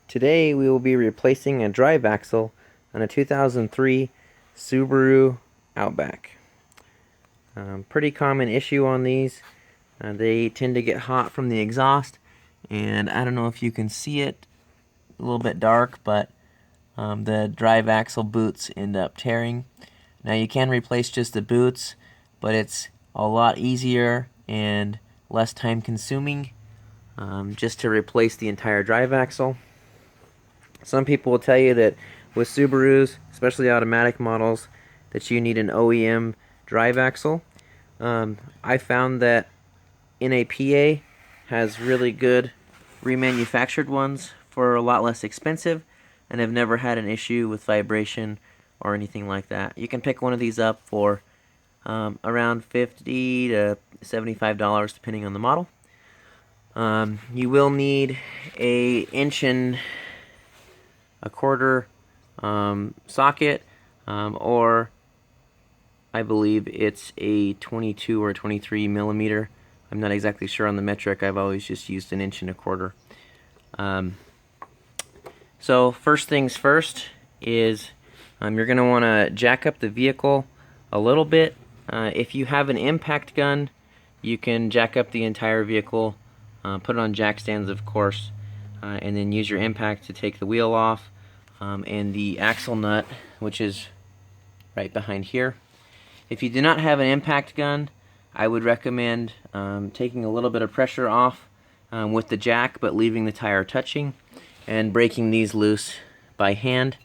Today we will be replacing a drive axle on a 2003 Subaru Outback. Pretty common issue on these. They tend to get hot from the exhaust, and I don't know if you can see it, a little bit dark, but the drive axle boots end up tearing. Now you can replace just the boots, but it's a lot easier and less time consuming just to replace the entire drive axle. Some people will tell you that with Subarus, especially automatic models, that you need an OEM drive axle. I found that NAPA has really good remanufactured ones for a lot less expensive, and I've never had an issue with vibration or anything like that. You can pick one of these up for around $50 to $75 depending on the model. You will need a 1 1/4 socket, or I believe it's a 22 or 23 millimeter. I'm not exactly sure on the metric. I've always just used an 1 1/4. So first things first is you're going to want to jack up the vehicle a little bit. If you have an impact gun, you can jack up the entire vehicle, put it on jack stands of course, and then use your impact to take the wheel off, and the axle nut, which is right behind here. If you do not have an impact gun, I would recommend taking a little bit of pressure off with the jack, but leaving the tire touching, and breaking these loose by hand.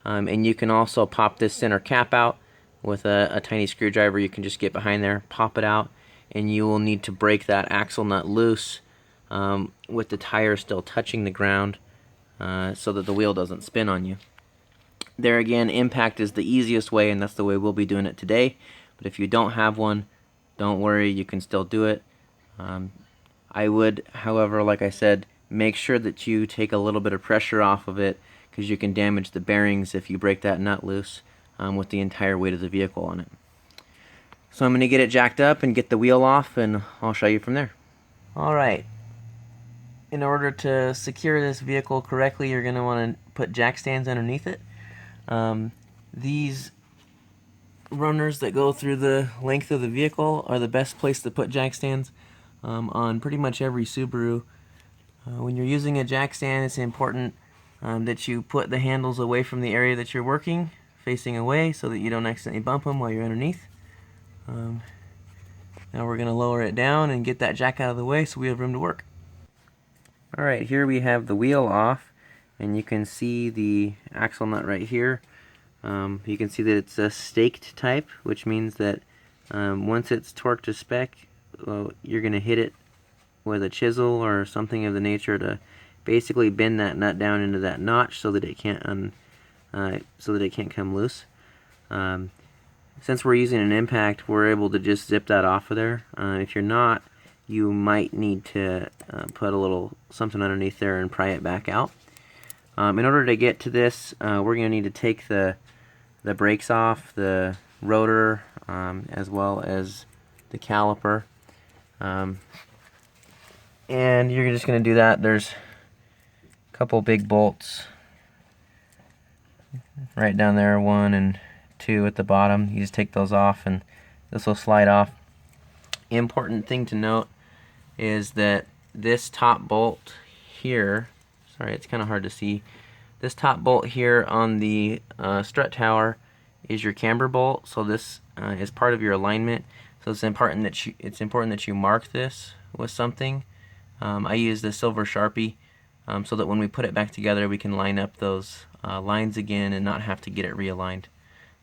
And you can also pop this center cap out with a tiny screwdriver. You can just get behind there, pop it out, and you will need to break that axle nut loose with the tire still touching the ground, so that the wheel doesn't spin on you. There again, impact is the easiest way, and that's the way we'll be doing it today. But if you don't have one, don't worry, you can still do it. I would, however, like I said, make sure that you take a little bit of pressure off of it, because you can damage the bearings if you break that nut loose with the entire weight of the vehicle on it. So I'm going to get it jacked up and get the wheel off, and I'll show you from there. Alright, in order to secure this vehicle correctly, you're going to want to put jack stands underneath it. These runners that go through the length of the vehicle are the best place to put jack stands on pretty much every Subaru. When you're using a jack stand, it's important that you put the handles away from the area that you're working, facing away, so that you don't accidentally bump them while you're underneath. Now we're going to lower it down and get that jack out of the way so we have room to work. Alright, here we have the wheel off, and you can see the axle nut right here. You can see that it's a staked type, which means that once it's torqued to spec, you're going to hit it with a chisel or something of the nature to basically bend that nut down into that notch so that it can't come loose. Since we're using an impact, we're able to just zip that off of there. If you're not, you might need to put a little something underneath there and pry it back out. In order to get to this, we're going to need to take the brakes off, the rotor, as well as the caliper. And you're just going to do that. There's a couple big bolts right down there, 1 and 2 at the bottom. You just take those off and this will slide off. Important thing to note is that this top bolt here, sorry, it's kind of hard to see, this top bolt here on the strut tower is your camber bolt, so this is part of your alignment. So it's important that you mark this with something. I use the silver Sharpie so that when we put it back together we can line up those lines again and not have to get it realigned.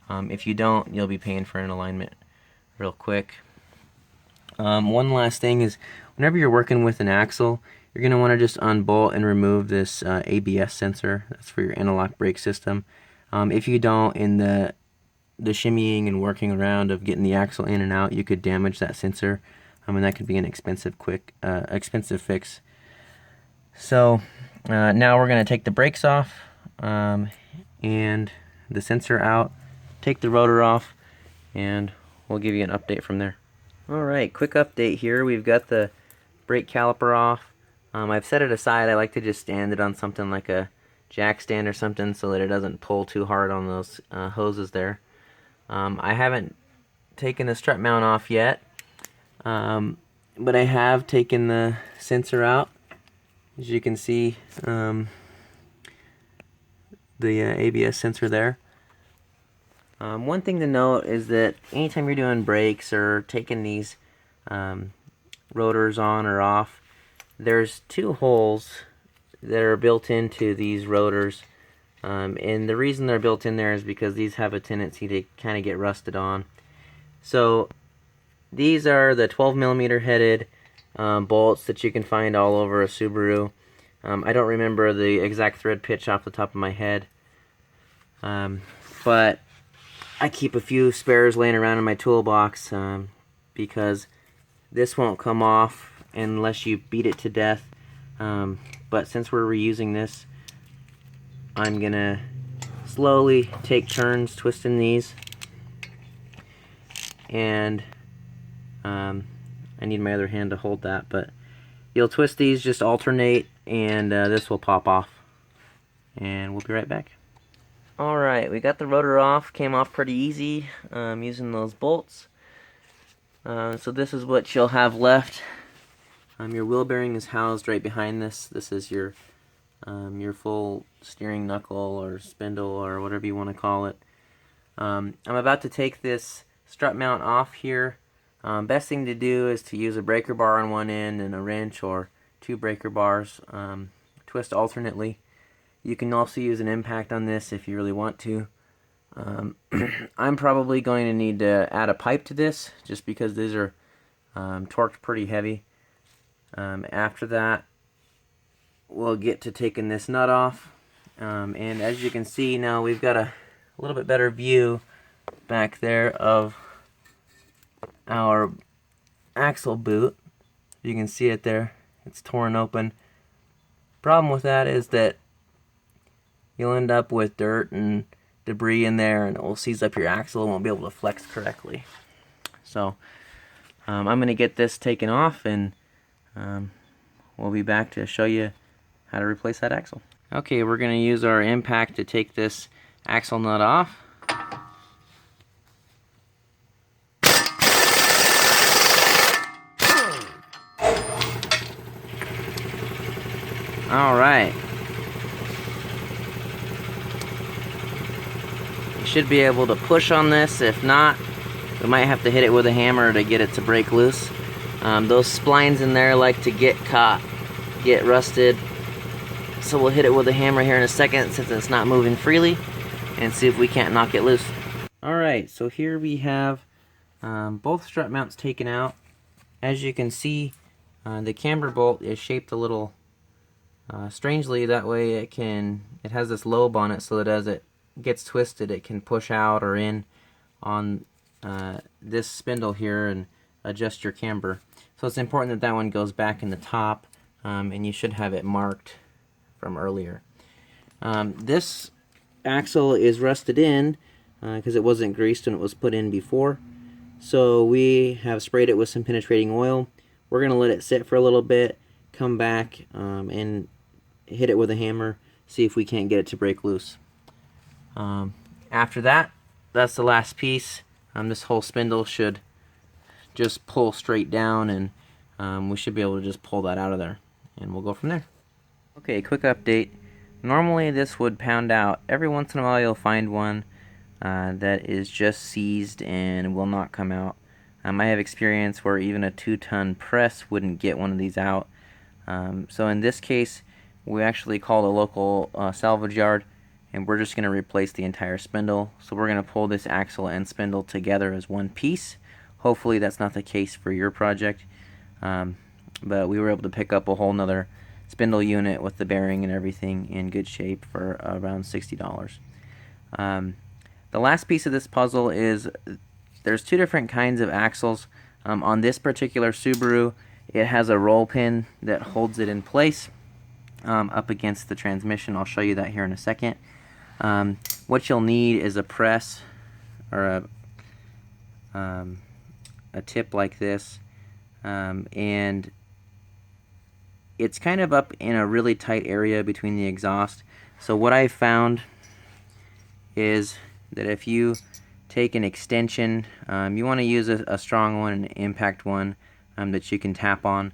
If you don't, you'll be paying for an alignment real quick. One last thing is, whenever you're working with an axle, you're going to want to just unbolt and remove this ABS sensor. That's for your anti-lock brake system. If you don't, in the shimmying and working around of getting the axle in and out, you could damage that sensor, and that could be an expensive fix. So now we're going to take the brakes off and the sensor out, take the rotor off, and we'll give you an update from there. Alright, quick update here. We've got the brake caliper off. I've set it aside. I like to just stand it on something like a jack stand or something so that it doesn't pull too hard on those hoses there. I haven't taken the strut mount off yet, but I have taken the sensor out. As you can see, the ABS sensor there. One thing to note is that anytime you're doing brakes or taking these rotors on or off, there's two holes that are built into these rotors, and the reason they're built in there is because these have a tendency to kind of get rusted on. So these are the 12mm headed bolts that you can find all over a Subaru. I don't remember the exact thread pitch off the top of my head, but I keep a few spares laying around in my toolbox because this won't come off unless you beat it to death. But since we're reusing this, I'm gonna slowly take turns twisting these, and I need my other hand to hold that, but you'll twist these, just alternate, and this will pop off, and we'll be right back. Alright, we got the rotor off, came off pretty easy using those bolts. So this is what you'll have left. Your wheel bearing is housed right behind this. This is your full steering knuckle or spindle or whatever you want to call it. I'm about to take this strut mount off here. Best thing to do is to use a breaker bar on one end and a wrench or two breaker bars. Twist alternately. You can also use an impact on this if you really want to. I'm probably going to need to add a pipe to this just because these are torqued pretty heavy. After that, we'll get to taking this nut off. And as you can see now, we've got a little bit better view back there of our axle boot. You can see it there. It's torn open. Problem with that is that you'll end up with dirt and debris in there, and it will seize up your axle and won't be able to flex correctly. So I'm going to get this taken off, and we'll be back to show you how to replace that axle. Okay, we're going to use our impact to take this axle nut off. Alright. You should be able to push on this. If not, we might have to hit it with a hammer to get it to break loose. Those splines in there like to get caught, get rusted. So we'll hit it with a hammer here in a second since it's not moving freely, and see if we can't knock it loose. Alright, so here we have both strut mounts taken out. As you can see, the camber bolt is shaped a little strangely. That way it has this lobe on it so that as it gets twisted it can push out or in on this spindle here and adjust your camber. So it's important that that one goes back in the top, and you should have it marked from earlier. This axle is rusted in because it wasn't greased when it was put in before. So we have sprayed it with some penetrating oil. We're going to let it sit for a little bit, come back and hit it with a hammer, see if we can't get it to break loose. After that, that's the last piece. This whole spindle should just pull straight down, and we should be able to just pull that out of there, and we'll go from there. Okay, quick update. Normally this would pound out. Every once in a while you'll find one that is just seized and will not come out. I have experience where even a 2-ton press wouldn't get one of these out. So in this case, we actually called a local salvage yard, and we're just going to replace the entire spindle. So we're going to pull this axle and spindle together as one piece. Hopefully that's not the case for your project, but we were able to pick up a whole nother spindle unit with the bearing and everything in good shape for around $60. The last piece of this puzzle is there's two different kinds of axles. On this particular Subaru, it has a roll pin that holds it in place up against the transmission. I'll show you that here in a second. What you'll need is a press or a tip like this, and it's kind of up in a really tight area between the exhaust. So what I've found is that if you take an extension, you want to use a strong one, an impact one that you can tap on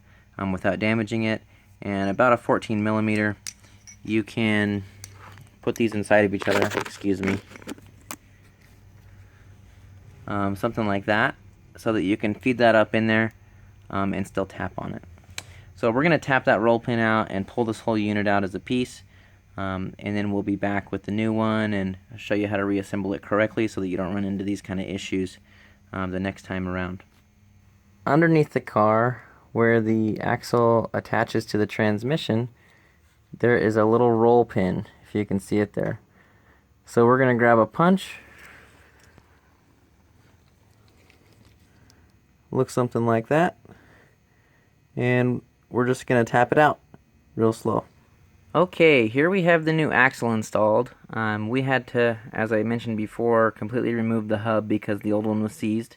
without damaging it, and about a 14 millimeter. You can put these inside of each other, excuse me, something like that, so that you can feed that up in there and still tap on it. So we're going to tap that roll pin out and pull this whole unit out as a piece, and then we'll be back with the new one and show you how to reassemble it correctly so that you don't run into these kind of issues the next time around. Underneath the car, where the axle attaches to the transmission, there is a little roll pin, if you can see it there. So we're going to grab a punch. Looks something like that. And we're just going to tap it out real slow. Okay, here we have the new axle installed. We had to, as I mentioned before, completely remove the hub because the old one was seized.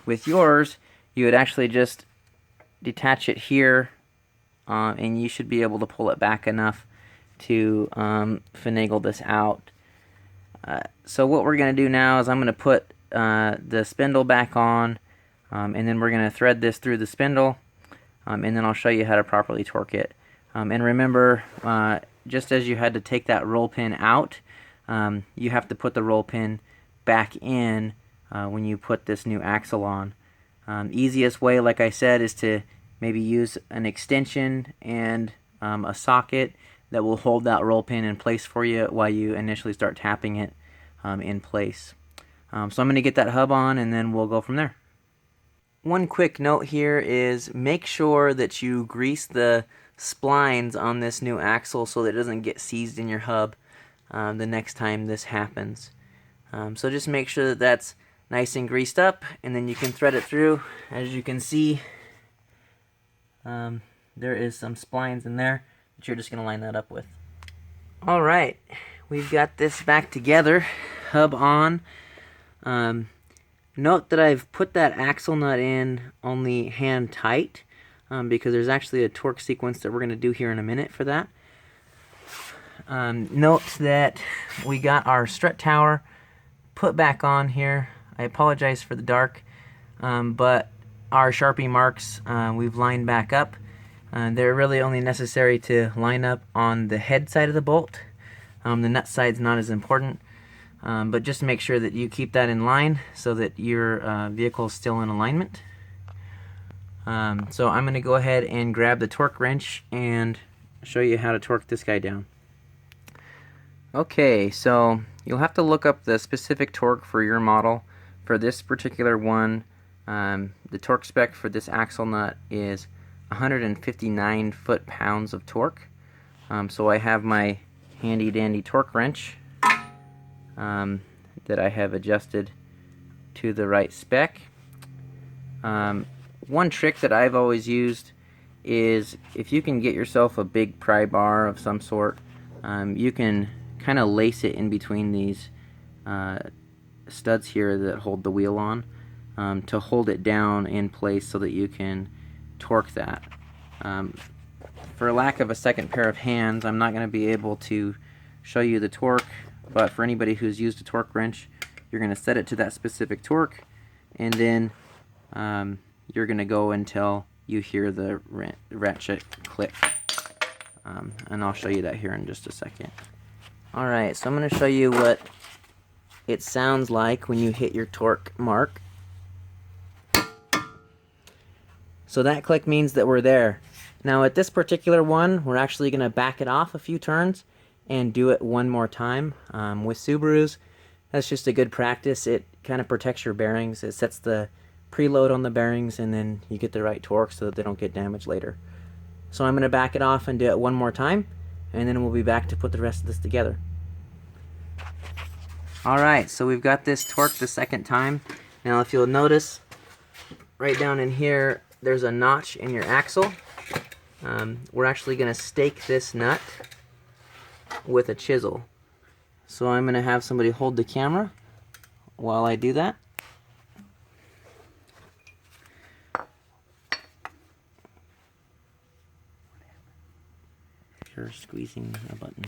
With yours, you would actually just detach it here, and you should be able to pull it back enough to finagle this out. So what we're going to do now is I'm going to put the spindle back on, and then we're going to thread this through the spindle, and then I'll show you how to properly torque it. And remember, just as you had to take that roll pin out, you have to put the roll pin back in when you put this new axle on. Easiest way, like I said, is to maybe use an extension and a socket that will hold that roll pin in place for you while you initially start tapping it in place. So I'm going to get that hub on and then we'll go from there. One quick note here is make sure that you grease the splines on this new axle so that it doesn't get seized in your hub the next time this happens. So just make sure that that's nice and greased up, and then you can thread it through. As you can see, there is some splines in there that you're just going to line that up with. Alright, we've got this back together, hub on. Note that I've put that axle nut in only hand tight because there's actually a torque sequence that we're going to do here in a minute for that. Note that we got our strut tower put back on here. I apologize for the dark, but our Sharpie marks we've lined back up. They're really only necessary to line up on the head side of the bolt. The nut side's not as important, but just make sure that you keep that in line so that your vehicle is still in alignment. So I'm going to go ahead and grab the torque wrench and show you how to torque this guy down. Okay, so you'll have to look up the specific torque for your model. For this particular one, the torque spec for this axle nut is 159 foot-pounds of torque. So I have my handy-dandy torque wrench that I have adjusted to the right spec. One trick that I've always used is if you can get yourself a big pry bar of some sort, you can kind of lace it in between these studs here that hold the wheel on to hold it down in place so that you can torque that. For lack of a second pair of hands, I'm not going to be able to show you the torque, but for anybody who's used a torque wrench, you're going to set it to that specific torque, and then you're going to go until you hear the ratchet click. And I'll show you that here in just a second. Alright, so I'm going to show you what it sounds like when you hit your torque mark. So that click means that we're there. Now at this particular one, we're actually going to back it off a few turns and do it one more time. With Subarus, that's just a good practice. It kind of protects your bearings. It sets the preload on the bearings, and then you get the right torque so that they don't get damaged later. So I'm going to back it off and do it one more time, and then we'll be back to put the rest of this together. Alright, so we've got this torqued the second time. Now if you'll notice, right down in here, there's a notch in your axle. We're actually going to stake this nut with a chisel. So I'm going to have somebody hold the camera while I do that. sucker squeezing a button.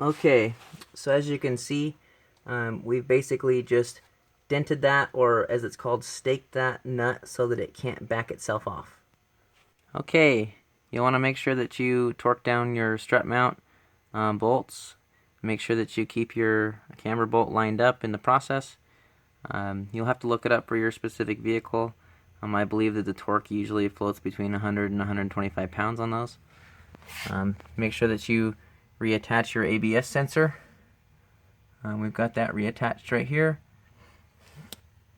Okay, so as you can see, we've basically just dented that, or as it's called, staked that nut so that it can't back itself off. Okay, you want to make sure that you torque down your strut mount bolts. Make sure that you keep your camber bolt lined up in the process. You'll have to look it up for your specific vehicle. I believe that the torque usually floats between 100 and 125 pounds on those. Make sure that you reattach your ABS sensor. We've got that reattached right here.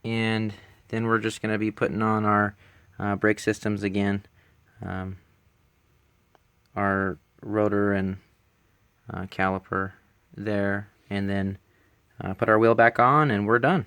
And then we're just going to be putting on our brake systems again. Our rotor and caliper there. And then put our wheel back on and we're done.